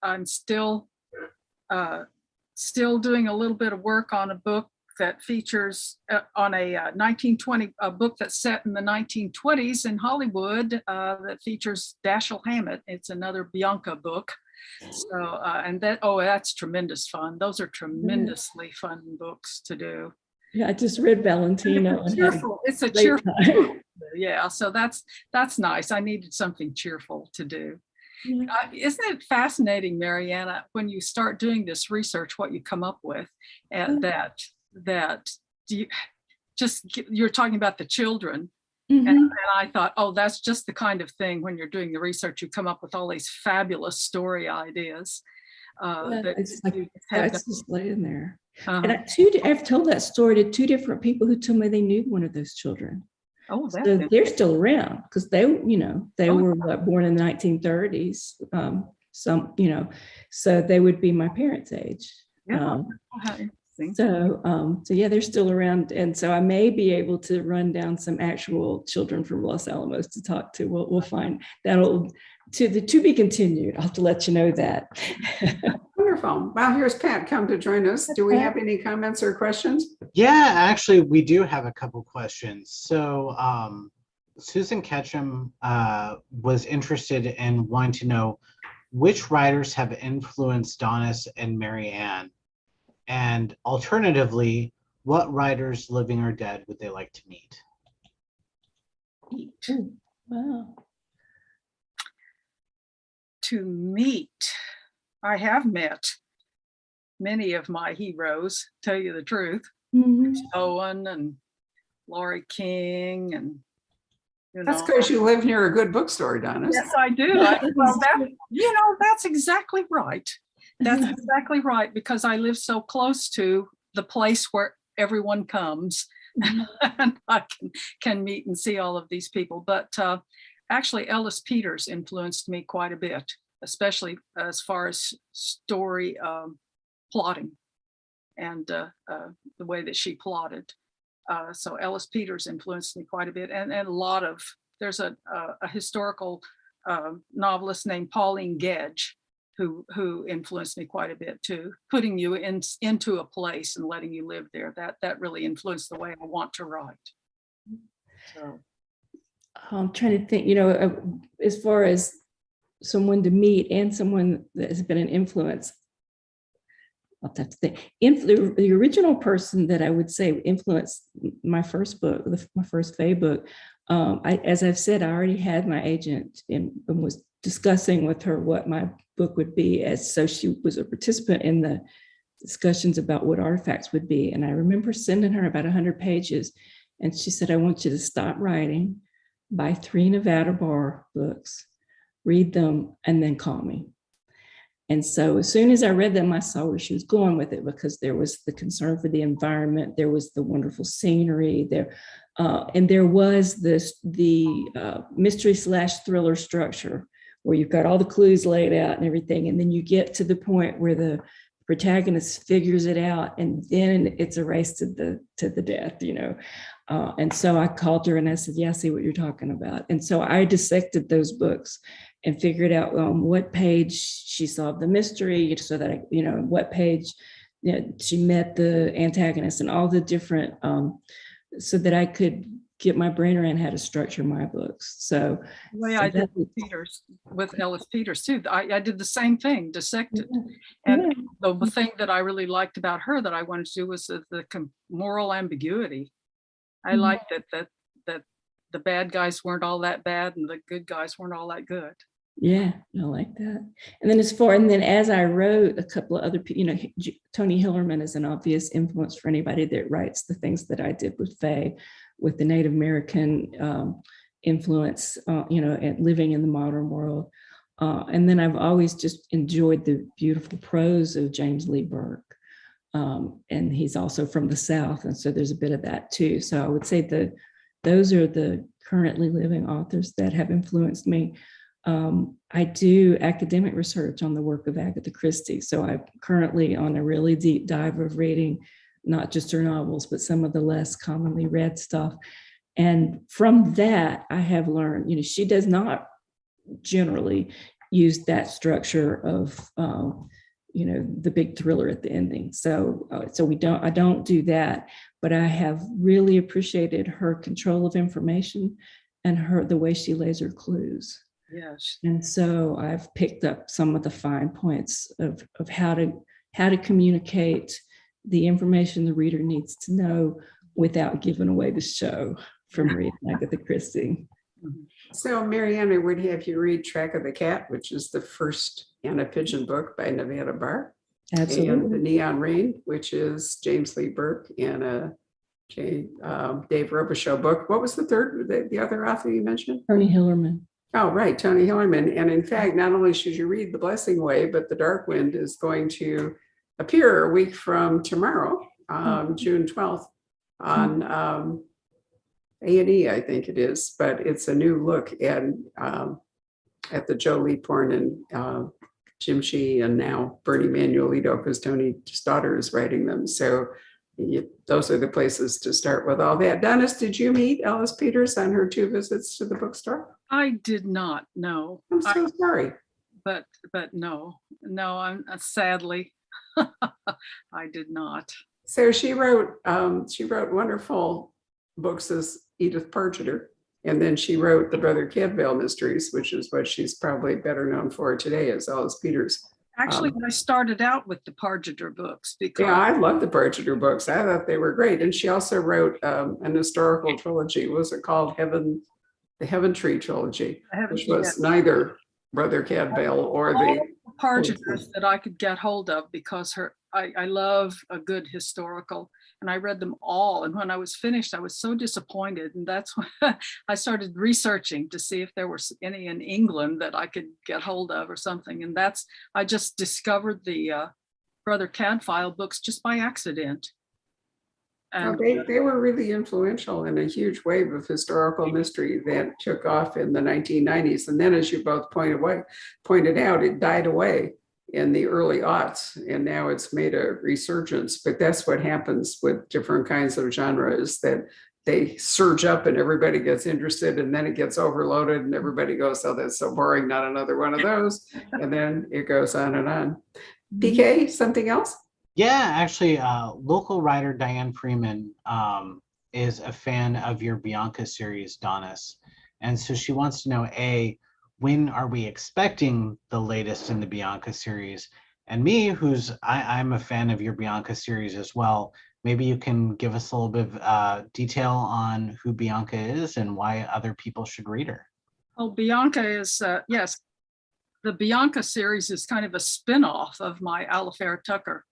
I'm still doing a little bit of work on a book that features on a 1920, a book that's set in the 1920s in Hollywood that features Dashiell Hammett. It's another Bianca book. So, that's tremendous fun. Those are tremendously fun books to do. Yeah, I just read Valentino. It's a cheerful book. Yeah, so that's nice. I needed something cheerful to do. Isn't it fascinating, Mariana, when you start doing this research, what you come up with, and you're talking about the children, and I thought, that's just the kind of thing when you're doing the research, you come up with all these fabulous story ideas. It's just laying there. And I've told that story to 2 different people who told me they knew one of those children. Oh, so they're still around because they were born in the 1930s. So they would be my parents' age. Yeah. So yeah, they're still around, and so I may be able to run down some actual children from Los Alamos to talk to. We'll find that'll to be continued. I'll have to let you know that. Wonderful. Well, here's Pat come to join us. Do we have any comments or questions? Yeah, actually, we do have a couple questions. So Susan Ketchum was interested in wanting to know which writers have influenced Donis and Marianne, and alternatively, what writers, living or dead, would they like to meet? Wow. To meet, I have met many of my heroes, tell you the truth. Owen and Laurie King, and that's because you live near a good bookstore, Donis. Yes, I do. That's exactly right. That's exactly right, because I live so close to the place where everyone comes. and I can meet and see all of these people. But actually, Ellis Peters influenced me quite a bit, especially as far as story plotting and the way that she plotted. So Ellis Peters influenced me quite a bit, and a lot of, there's a historical novelist named Pauline Gedge who influenced me quite a bit too, putting you into a place and letting you live there. That really influenced the way I want to write. So I'm trying to think, as far as someone to meet and someone that has been an influence, I'll have to think. The original person that I would say influenced my first book, my first Faye book, as I've said, I already had my agent and was discussing with her what my book would be, so she was a participant in the discussions about what artifacts would be. And I remember sending her about 100 pages, and she said, I want you to stop writing, buy 3 Nevada Bar books, read them, and then call me. And so as soon as I read them, I saw where she was going with it, because there was the concern for the environment, there was the wonderful scenery there, and there was the mystery/thriller structure where you've got all the clues laid out and everything, and then you get to the point where the protagonist figures it out, and then it's a race to the death, and so I called her and I said, yeah, I see what you're talking about. And so I dissected those books and figured out what page she solved the mystery, so that what page she met the antagonist, and all the different, so that I could get my brain around how to structure my books. So the way I did with Ellis Peters too, I did the same thing, dissected. And the thing that I really liked about her that I wanted to do was the moral ambiguity. I liked that the bad guys weren't all that bad and the good guys weren't all that good. Yeah, I like that. And then as I wrote, a couple of other people, Tony Hillerman is an obvious influence for anybody that writes the things that I did with Faye, with the Native American influence, and living in the modern world. And then I've always just enjoyed the beautiful prose of James Lee Burke. And he's also from the South, and so there's a bit of that too. So I would say that those are the currently living authors that have influenced me. I do academic research on the work of Agatha Christie. So I'm currently on a really deep dive of reading not just her novels, but some of the less commonly read stuff. And from that, I have learned, she does not generally use that structure of, the big thriller at the ending. So I don't do that, but I have really appreciated her control of information and the way she lays her clues. Yes. And so I've picked up some of the fine points of how to communicate the information the reader needs to know without giving away the show from reading Agatha Christie. So Marianne, I would have you read Track of the Cat, which is the first Anna Pigeon book by Nevada Barr. Absolutely. And The Neon Rain, which is James Lee Burke and a Dave Robichaux book. What was the third, the other author you mentioned? Tony Hillerman. Oh, right, Tony Hillerman. And in fact, not only should you read The Blessing Way, but The Dark Wind is going to appear a week from tomorrow, June 12th, on A&E, I think it is. But it's a new look at the Joe Leaphorn and Jim Shee, and now Bernie Manuelito, because Tony's daughter is writing them. So those are the places to start with all that. Donis, did you meet Ellis Peters on her 2 visits to the bookstore? I did not, no. I'm so sorry. But no, I'm sadly, I did not. So she wrote wonderful books as Edith Pargeter, and then she wrote the Brother Cadfael mysteries, which is what she's probably better known for today as Ellis Peters. Actually, I started out with the Pargeter books because I love the Pargeter books. I thought they were great. And she also wrote an historical trilogy. What was it called? The Heaven Tree trilogy, which was neither Brother Cadfael or the Pargeters that I could get hold of, because I love a good historical, and I read them all. And when I was finished, I was so disappointed. And that's when I started researching to see if there were any in England that I could get hold of or something. And I just discovered the Brother Cadfael books just by accident. And They were really influential in a huge wave of historical mystery that took off in the 1990s. And then, as you both pointed out, it died away in the early aughts, and now it's made a resurgence. But that's what happens with different kinds of genres, that they surge up and everybody gets interested, and then it gets overloaded and everybody goes, oh, that's so boring, not another one of those. And then it goes on and on. PK, something else? Yeah, actually, local writer Diane Freeman is a fan of your Bianca series, Donis. And so she wants to know, A, when are we expecting the latest in the Bianca series? And me, I'm a fan of your Bianca series as well. Maybe you can give us a little bit of detail on who Bianca is and why other people should read her. oh, Bianca is, yes, the Bianca series is kind of a spin-off of my Alifair Tucker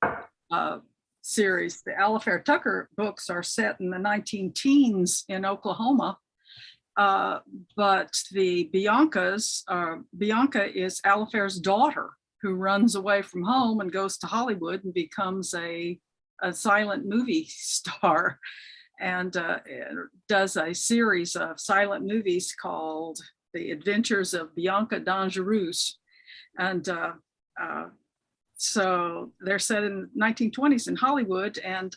series. The Alifair Tucker books are set in the 19-teens in Oklahoma, but the Bianca is Alifair's daughter, who runs away from home and goes to Hollywood and becomes a silent movie star, and does a series of silent movies called The Adventures of Bianca Dangereuse. And so they're set in 1920s in Hollywood, and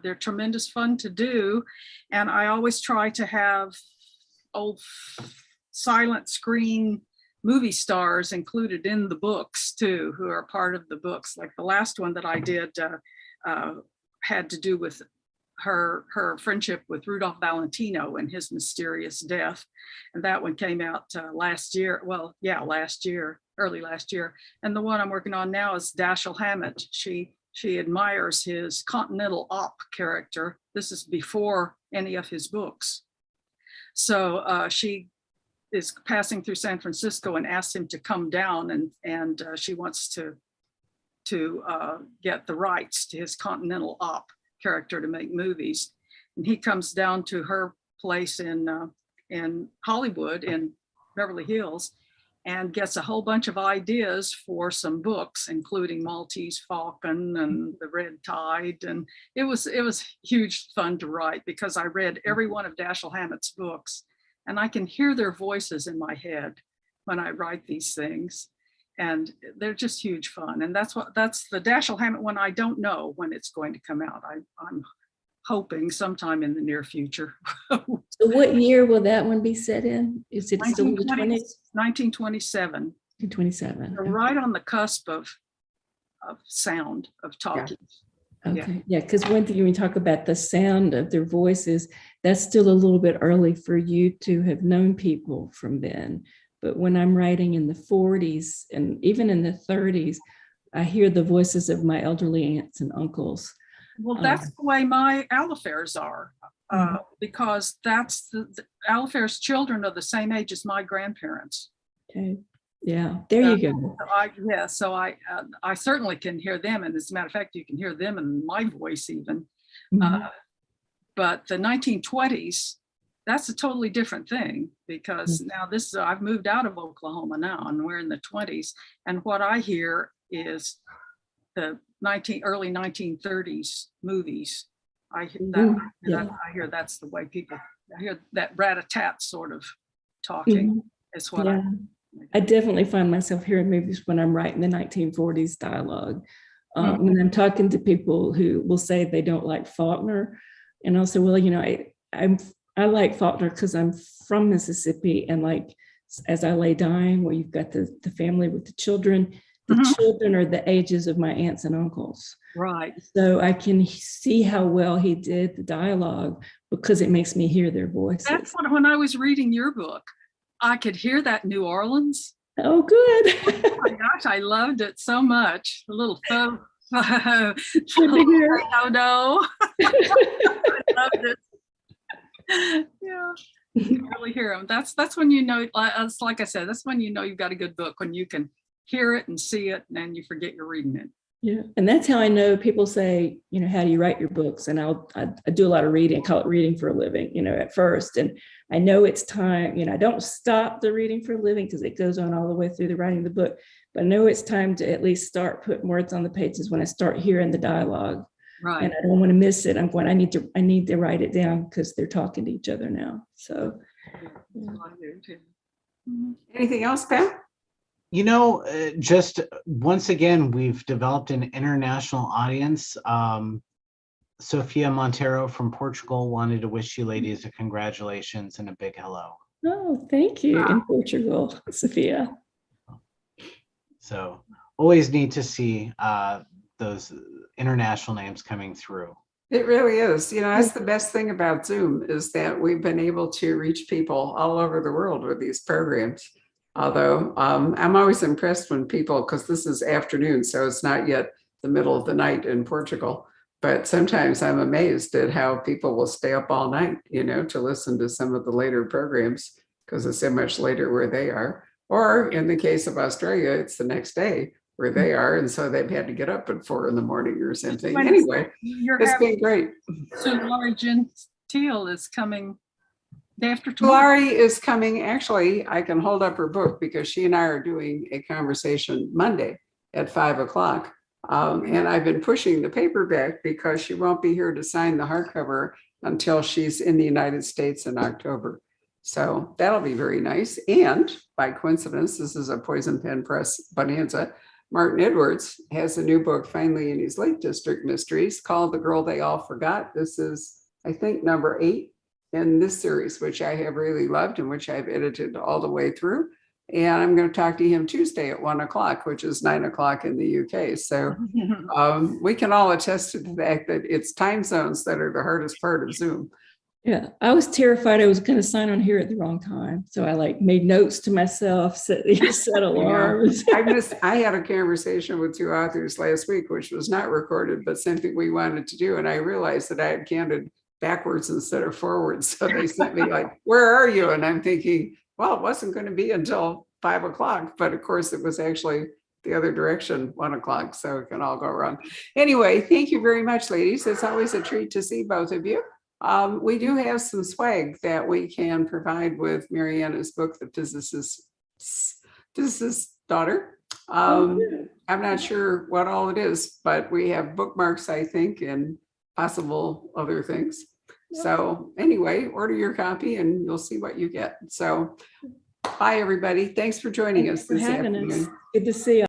they're tremendous fun to do. And I always try to have old silent screen movie stars included in the books too, who are part of the books. Like the last one that I did had to do with her friendship with Rudolph Valentino and his mysterious death. And that one came out last year. Well, yeah, early last year. And the one I'm working on now is Dashiell Hammett. She admires his Continental Op character. This is before any of his books. So she is passing through San Francisco and asks him to come down, and she wants to get the rights to his Continental Op character to make movies. And he comes down to her place in Hollywood, in Beverly Hills, and gets a whole bunch of ideas for some books, including Maltese Falcon and The Red Tide. And it was huge fun to write, because I read every one of Dashiell Hammett's books, and I can hear their voices in my head when I write these things. And they're just huge fun. And that's the Dashiell Hammett one. I don't know when it's going to come out. I'm hoping sometime in the near future. So what year will that one be set in? Is it still the 20s? 1927. 1927. We're right on the cusp of sound, of talking. Okay, yeah, because one thing when you talk about the sound of their voices, that's still a little bit early for you to have known people from then. But when I'm writing in the 40s and even in the 30s, I hear the voices of my elderly aunts and uncles. Well, that's the way my Alifairs are, because that's the Alifair's children are the same age as my grandparents. Okay, yeah, there you go. So I certainly can hear them, and as a matter of fact, you can hear them in my voice even. But the 1920s, that's a totally different thing, because now I've moved out of Oklahoma now, and we're in the 20s, and what I hear is the early 1930s movies. I hear that's the way people, I hear that rat-a-tat sort of talking is what I definitely find myself hearing movies when I'm writing the 1940s dialogue. When I'm talking to people who will say they don't like Faulkner, and I'll say, well, I like Faulkner because I'm from Mississippi, and like As I Lay Dying, where you've got the family with the children. The children are the ages of my aunts and uncles. Right. So I can see how well he did the dialogue, because it makes me hear their voices. That's when I was reading your book, I could hear that New Orleans. Oh, good. Oh my gosh, I loved it so much. A little faux. Good to hear. No. I loved it. Yeah. You can really hear them. That's when you know, like I said, that's when you know you've got a good book, when you can hear it and see it, and you forget you're reading it. Yeah, and that's how I know. People say, how do you write your books? And I do a lot of reading. I call it reading for a living, at first. And I know it's time, I don't stop the reading for a living, because it goes on all the way through the writing of the book. But I know it's time to at least start putting words on the pages when I start hearing the dialogue. Right. and I don't want to miss it. I need to write it down because they're talking to each other now. So Anything else, Pat? Just once again, we've developed an international audience. Sophia Montero from Portugal wanted to wish you ladies a congratulations and a big hello. oh, thank you. In Portugal, Sophia. So always need to see those international names coming through. It really is. That's the best thing about Zoom is that we've been able to reach people all over the world with these programs. Although I'm always impressed when people, because this is afternoon, so it's not yet the middle of the night in Portugal. But sometimes I'm amazed at how people will stay up all night, to listen to some of the later programs because it's so much later where they are. Or in the case of Australia, it's the next day where they are. And so they've had to get up at 4 a.m. or something. Anyway, it's been great. So Laurie Gentile is coming day after tomorrow. Laurie is coming. Actually, I can hold up her book because she and I are doing a conversation Monday at 5 o'clock. And I've been pushing the paperback because she won't be here to sign the hardcover until she's in the United States in October. So that'll be very nice. And by coincidence, this is a Poison Pen Press bonanza. Martin Edwards has a new book finally in his Lake District Mysteries called The Girl They All Forgot. This is, I think, number 8 in this series, which I have really loved and which I've edited all the way through. And I'm going to talk to him Tuesday at 1 o'clock, which is 9 o'clock in the UK. So we can all attest to the fact that it's time zones that are the hardest part of Zoom. Yeah, I was terrified I was going to sign on here at the wrong time. So I made notes to myself, set alarms. I had a conversation with 2 authors last week, which was not recorded, but something we wanted to do. And I realized that I had counted backwards instead of forwards. So they sent me where are you? And I'm thinking, well, it wasn't going to be until 5 o'clock, but of course it was actually the other direction, 1 o'clock. So it can all go wrong. Anyway, thank you very much, ladies. It's always a treat to see both of you. We do have some swag that we can provide with Mariana's book, The Physicist's Daughter. I'm not sure what all it is, but we have bookmarks, I think, and possible other things. So anyway, order your copy and you'll see what you get. So bye, everybody. Thanks for joining us this afternoon. Good to see you.